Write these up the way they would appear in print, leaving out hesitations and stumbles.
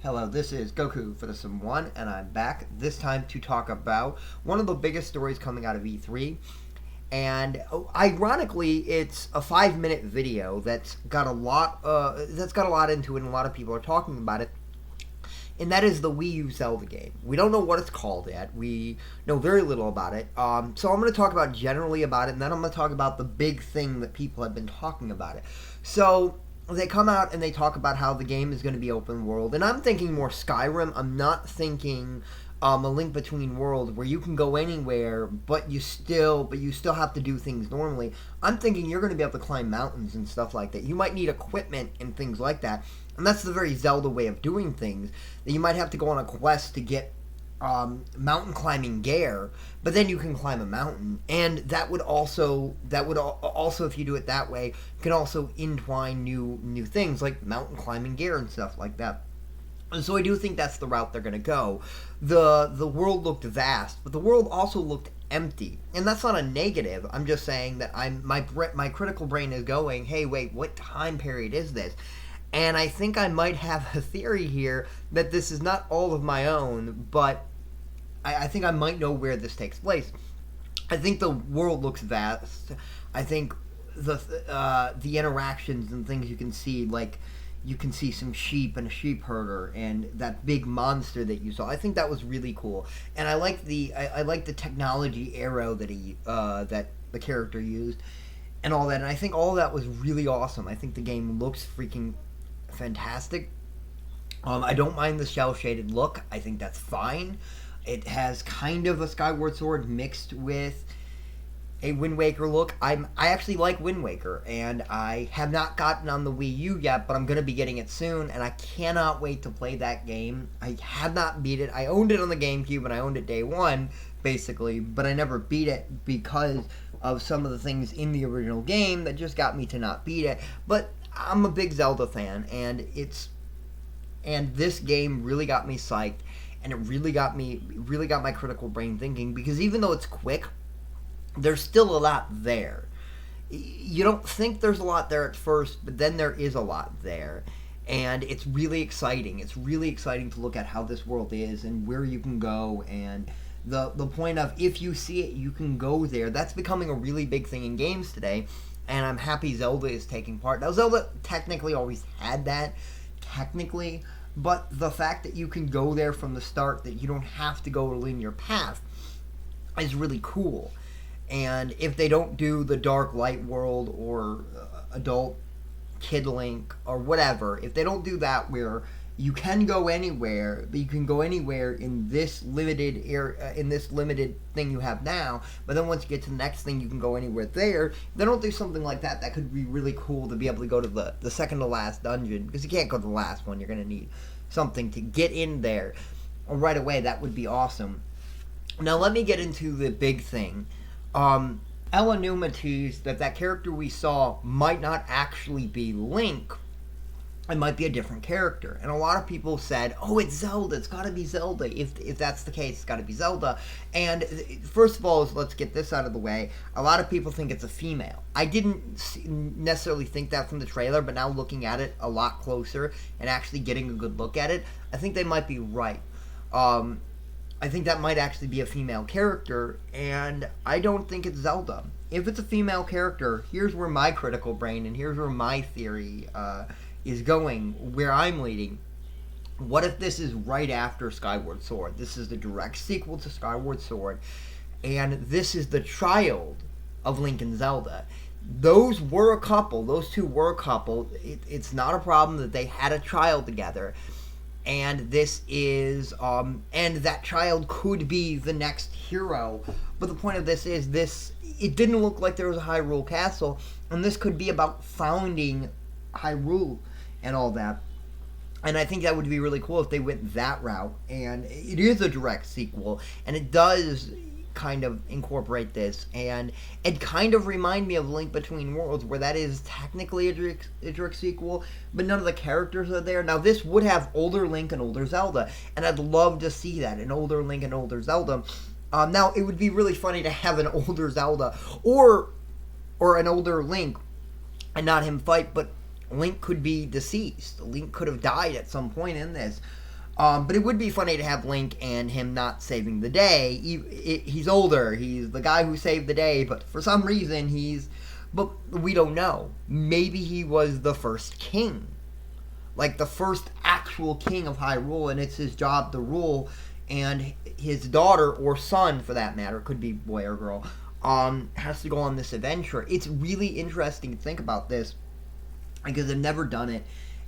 Hello, this is Goku for the Sim 1, and I'm back this time to talk about one of the biggest stories coming out of E3. And ironically, it's a 5-minute video that's got a lot into it, and a lot of people are talking about it. And that is the Wii U Zelda game. We don't know what it's called yet. We know very little about it. So I'm going to talk about generally about it, and then I'm going to talk about the big thing that people have been talking about it. So they come out and they talk about how the game is going to be open world, and I'm thinking more Skyrim. I'm not thinking a Link Between Worlds where you can go anywhere, but you still have to do things normally. I'm thinking you're going to be able to climb mountains and stuff like that. You might need equipment and things like that, and that's the very Zelda way of doing things. That you might have to go on a quest to get mountain climbing gear, but then you can climb a mountain, and that would also if you do it that way, you can also entwine new things like mountain climbing gear and stuff like that. And so I do think that's the route they're going to go. The world looked vast, but the world also looked empty, and that's not a negative. I'm just saying that my critical brain is going, hey, wait, what time period is this? And I think I might have a theory here that this is not all of my own, but I think I might know where this takes place. I think the world looks vast. I think the interactions and things you can see, like you can see some sheep and a sheep herder and that big monster that you saw. I think that was really cool, and I like the technology arrow that that the character used and all that. And I think all of that was really awesome. I think the game looks freaking fantastic. I don't mind the shell-shaded look. I think that's fine. It has kind of a Skyward Sword mixed with a Wind Waker look. I actually like Wind Waker, and I have not gotten on the Wii U yet, but I'm going to be getting it soon, and I cannot wait to play that game. I have not beat it. I owned it on the GameCube, and I owned it day one, basically, but I never beat it because of some of the things in the original game that just got me to not beat it. But I'm a big Zelda fan, and this game really got me psyched, and it really got my critical brain thinking, because even though it's quick, there's still a lot there. You don't think there's a lot there at first, but then there is a lot there, and it's really exciting. It's really exciting to look at how this world is and where you can go, and the point of if you see it, you can go there. That's becoming a really big thing in games today. And I'm happy Zelda is taking part. Now, Zelda technically always had that, but the fact that you can go there from the start, that you don't have to go a linear path, is really cool. And if they don't do the Dark Light World or Adult Kid Link or whatever, if they don't do that where you can go anywhere, but you can go anywhere in this limited area, in this limited thing you have now, but then once you get to the next thing, you can go anywhere there. If they don't do something like that, that could be really cool to be able to go to the second to last dungeon, because you can't go to the last one. You're going to need something to get in there right away. That would be awesome. Now let me get into the big thing. Ella Numa teased that character we saw might not actually be Link. It might be a different character. And a lot of people said, oh, it's Zelda. It's got to be Zelda. If that's the case, it's got to be Zelda. And first of all, let's get this out of the way. A lot of people think it's a female. I didn't necessarily think that from the trailer, but now looking at it a lot closer and actually getting a good look at it, I think they might be right. I think that might actually be a female character, and I don't think it's Zelda. If it's a female character, here's where my critical brain and here's where my theory is going, where I'm leading. What if this is right after Skyward Sword? This is the direct sequel to Skyward Sword, and this is the child of Link and Zelda. Those two were a couple. It's not a problem that they had a child together, and this is, and that child could be the next hero. But the point of this is, it didn't look like there was a Hyrule Castle, and this could be about founding Hyrule and all that. And I think that would be really cool if they went that route. And it is a direct sequel, and it does kind of incorporate this, and it kind of remind me of Link Between Worlds, where that is technically a direct sequel, but none of the characters are there. Now, this would have older Link and older Zelda, and I'd love to see that, an older Link and older Zelda. Now, it would be really funny to have an older Zelda, or an older Link, and not him fight, but Link could be deceased. Link could have died at some point in this. But it would be funny to have Link and him not saving the day. He's older. He's the guy who saved the day, but for some reason But we don't know. Maybe he was the first king. Like the first actual king of Hyrule, and it's his job to rule. And his daughter, or son for that matter, could be boy or girl, has to go on this adventure. It's really interesting to think about this, because I've never done it.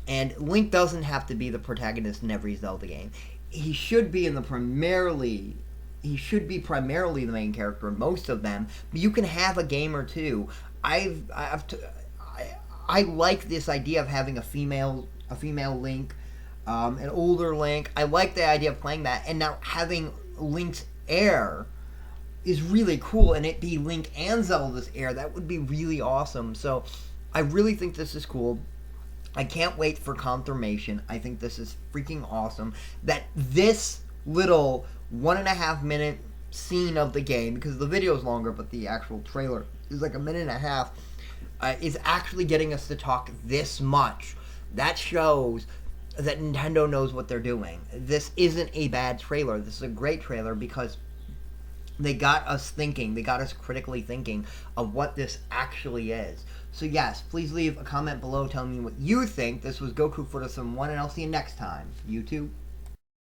And Link doesn't have to be the protagonist in every Zelda game. He should be primarily the main character in most of them. But you can have a game or two. I like this idea of having a female Link, an older Link. I like the idea of playing that, and now having Link's heir is really cool, and it be Link and Zelda's heir. That would be really awesome. So I really think this is cool. I can't wait for confirmation. I think this is freaking awesome. That this little 1.5 minute scene of the game, because the video is longer, but the actual trailer is like 1.5 minutes, is actually getting us to talk this much. That shows that Nintendo knows what they're doing. This isn't a bad trailer. This is a great trailer because they got us thinking. They got us critically thinking of what this actually is. So yes, please leave a comment below telling me what you think. This was Goku for the Sim 1, and I'll see you next time. YouTube.